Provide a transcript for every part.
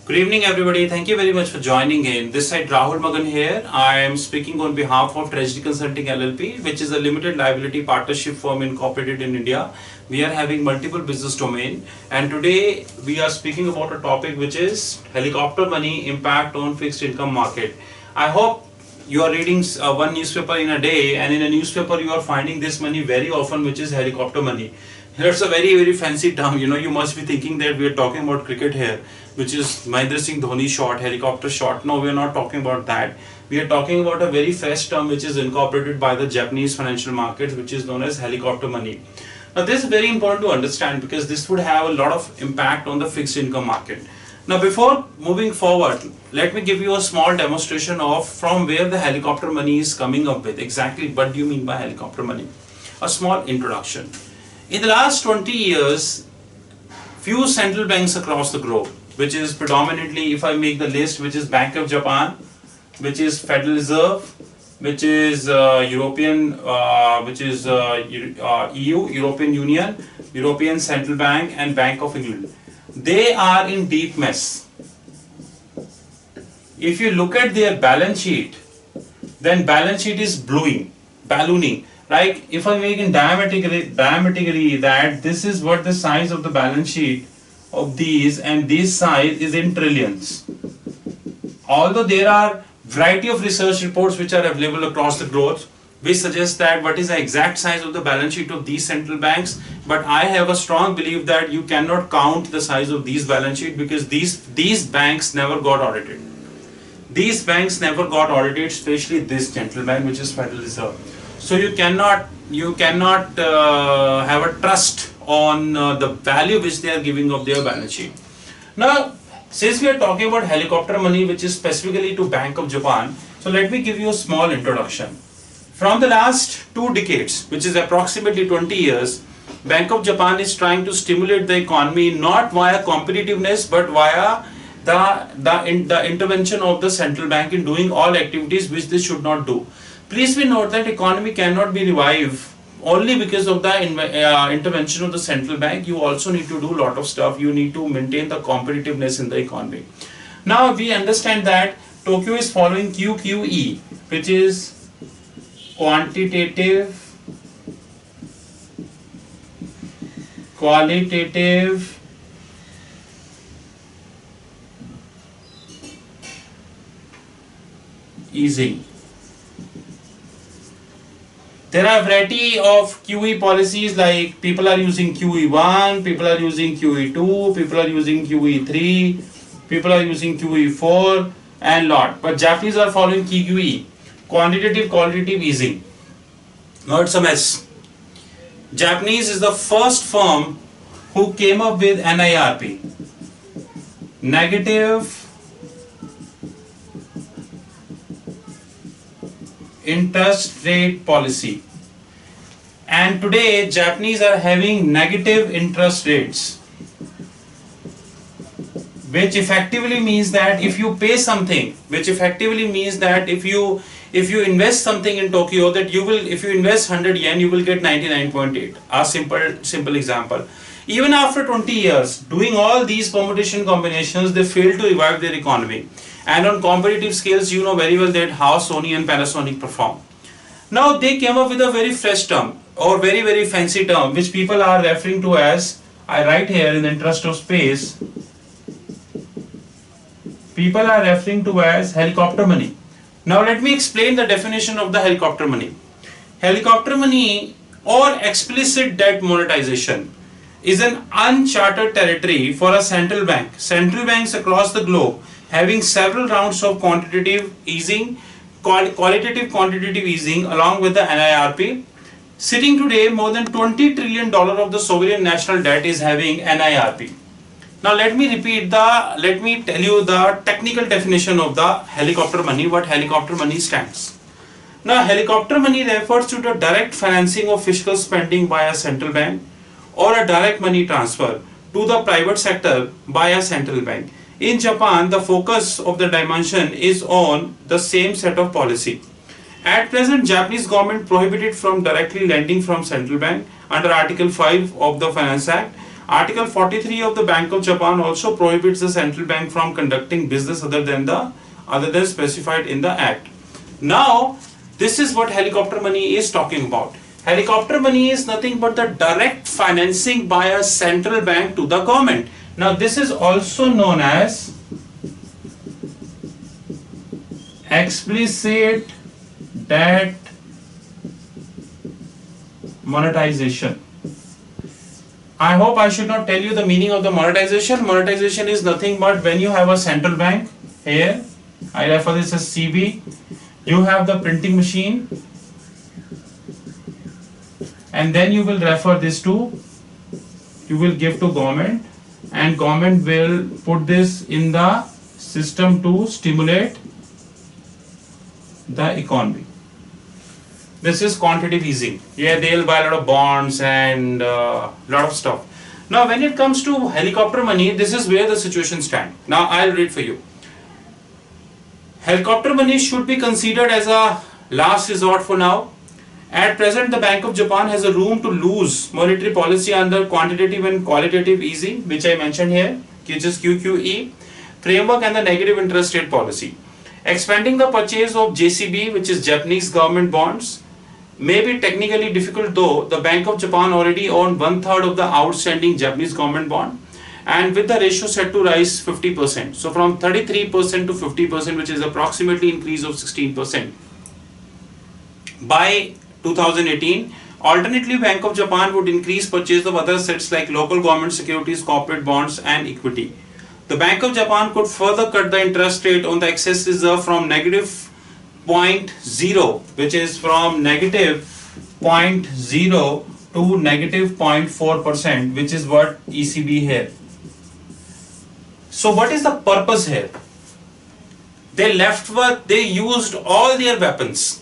Good evening, everybody. Thank you very much for joining in. This side Rahul Magan here. I am speaking on behalf of Treasury Consulting LLP, which is a limited liability partnership firm incorporated in India. We are having multiple business domain, and today we are speaking about a topic which is helicopter money impact on fixed income market. I hope you are reading one newspaper in a day, and in a newspaper you are finding this money very often, which is helicopter money. It's a very fancy term. You must be thinking that we are talking about cricket here, which is Mahendra Singh Dhoni shot, helicopter shot. No, we are not talking about that. We are talking about a very fresh term which is incorporated by the Japanese financial markets, which is known as helicopter money. Now, this is very important to understand because this would have a lot of impact on the fixed income market. Now, before moving forward, let me give you a small demonstration of from where the helicopter money is coming up with. Exactly what do you mean by helicopter money? A small introduction. In the last 20 years, few central banks across the globe, which is predominantly, if I make the list, which is Bank of Japan, which is Federal Reserve, which is EU, European Union, European Central Bank, and Bank of England. They are in deep mess. If you look at their balance sheet, then balance sheet is ballooning. Like if I make it diametrically that this is what the size of the balance sheet of these, and this size is in trillions. Although there are variety of research reports which are available across the globe which suggest that what is the exact size of the balance sheet of these central banks, but I have a strong belief that you cannot count the size of these balance sheet because these banks never got audited. These banks never got audited, especially this central bank, which is Federal Reserve. So you cannot have a trust on the value which they are giving of their balance sheet. Now, since we are talking about helicopter money, which is specifically to Bank of Japan, so let me give you a small introduction. From the last 2 decades, which is approximately 20 years, Bank of Japan is trying to stimulate the economy not via competitiveness but via the intervention of the central bank in doing all activities which they should not do. Please be note that economy cannot be revived only because of the intervention of the central bank. You also need to do a lot of stuff. You need to maintain the competitiveness in the economy. Now we understand that Tokyo is following QQE, which is qualitative easing. There are a variety of QE policies, like people are using QE1, people are using QE2, people are using QE3, people are using QE4 and lot. But Japanese are following QQE, qualitative easing. Now it's a mess. Japanese is the first firm who came up with NIRP, negative interest rate policy, and today Japanese are having negative interest rates, which effectively means that if you pay something, which effectively means that if you invest something in Tokyo, that you will, if you invest 100 yen, you will get 99.8. A simple example. Even after 20 years doing all these permutation combinations, they fail to revive their economy. And on competitive scales, you know very well that how Sony and Panasonic perform. Now they came up with a very fresh term or very fancy term which people are referring to as, I write here in the interest of space, people are referring to as helicopter money. Now let me explain the definition of the helicopter money. Helicopter money or explicit debt monetization is an uncharted territory for a central bank. Central banks across the globe having several rounds of quantitative easing, qualitative quantitative easing along with the NIRP. Sitting today, more than $20 trillion of the sovereign national debt is having NIRP. Now let me tell you the technical definition of the helicopter money, what helicopter money stands. Now helicopter money refers to the direct financing of fiscal spending by a central bank or a direct money transfer to the private sector by a central bank. In Japan, the focus of the dimension is on the same set of policy. At present, Japanese government prohibited from directly lending from central bank under Article 5 of the Finance Act. Article 43 of the Bank of Japan also prohibits the central bank from conducting business other than specified in the act. Now, this is what helicopter money is talking about. Helicopter money is nothing but the direct financing by a central bank to the government. Now, this is also known as explicit debt monetization. I hope I should not tell you the meaning of the monetization. Monetization is nothing but when you have a central bank here, I refer this as CB, you have the printing machine, and then you will refer this to, you will give to government, and government will put this in the system to stimulate the economy. This is quantitative easing. Yeah, they'll buy a lot of bonds and lot of stuff. Now, when it comes to helicopter money, this is where the situation stands. Now, I'll read for you. Helicopter money should be considered as a last resort for now. At present, the Bank of Japan has a room to lose monetary policy under quantitative and qualitative easing, which I mentioned here, which is QQE, framework, and the negative interest rate policy. Expanding the purchase of JCB, which is Japanese government bonds, may be technically difficult, though the Bank of Japan already owned 1/3 of the outstanding Japanese government bond, and with the ratio set to rise 50%. So from 33% to 50%, which is approximately increase of 16%. By 2018, alternately, Bank of Japan would increase purchase of other assets like local government securities, corporate bonds, and equity. The Bank of Japan could further cut the interest rate on the excess reserve from negative 0.0, which is from negative 0.0 to negative 0.4%, which is what ECB here. So what is the purpose here? They used all their weapons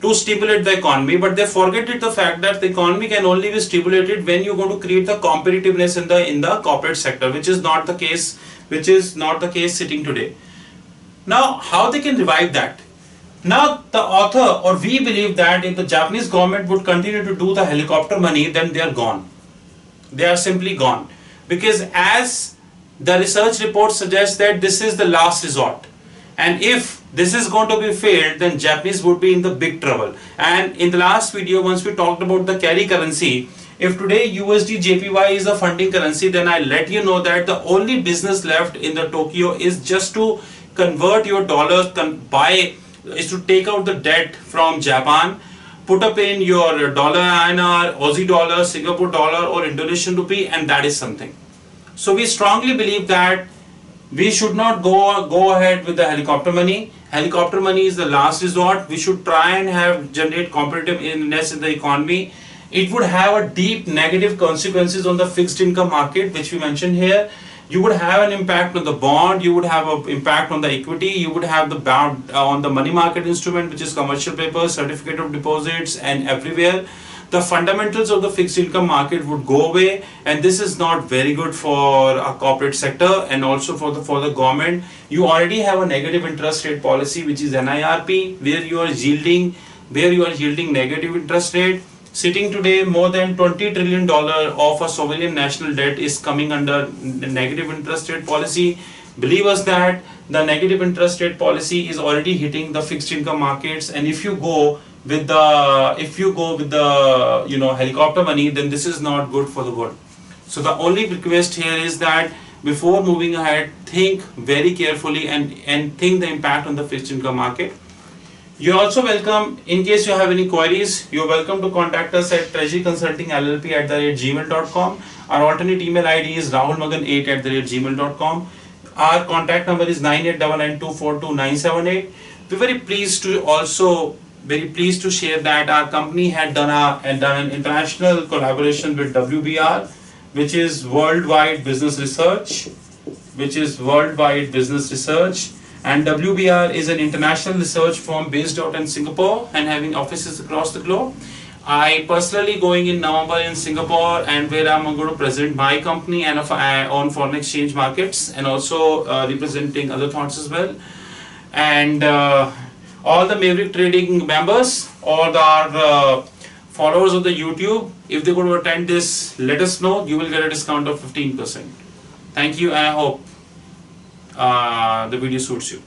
to stimulate the economy, but they forget the fact that the economy can only be stimulated when you're going to create the competitiveness in the corporate sector, which is not the case sitting today. Now, how they can revive that? Now, the author or we believe that if the Japanese government would continue to do the helicopter money, then they are gone. They are simply gone, because as the research report suggests that this is the last resort, and if this is going to be failed, then Japanese would be in the big trouble. And in the last video, once we talked about the carry currency, if today USD JPY is a funding currency, then I let you know that the only business left in the Tokyo is just to convert your dollars, is to take out the debt from Japan, put up in your dollar INR, Aussie dollar, Singapore dollar, or Indonesian rupee, and that is something. So we strongly believe that we should not go ahead with the helicopter money. Helicopter money is the last resort. We should try and generate competitiveness in the economy. It would have a deep negative consequences on the fixed income market, which we mentioned here. You would have an impact on the bond, you would have an impact on the equity, you would have the bound on the money market instrument, which is commercial paper, certificate of deposits, and everywhere. The fundamentals of the fixed income market would go away, and this is not very good for a corporate sector and also for the government. You already have a negative interest rate policy, which is NIRP, where you are yielding negative interest rate. Sitting today, more than $20 trillion of a sovereign national debt is coming under the negative interest rate policy. Believe us that the negative interest rate policy is already hitting the fixed income markets, and if you go with the helicopter money, then this is not good for the world. So the only request here is that before moving ahead, think very carefully and think the impact on the fixed income market. You're also welcome, in case you have any queries, you're welcome to contact us at treasuryconsultingllp@gmail.com. Our alternate email ID is rahulmagan8@gmail.com. Our contact number is 9899242978. We're very pleased to share that our company had done an international collaboration with WBR, which is Worldwide Business Research, and WBR is an international research firm based out in Singapore and having offices across the globe. I personally going in November in Singapore, and where I'm going to present my company and on foreign exchange markets, and also representing other thoughts as well. And all the Maverick Trading members or the followers of the YouTube, If they're going to attend this, let us know. You will get a discount of 15%. Thank you, and I hope the video suits you.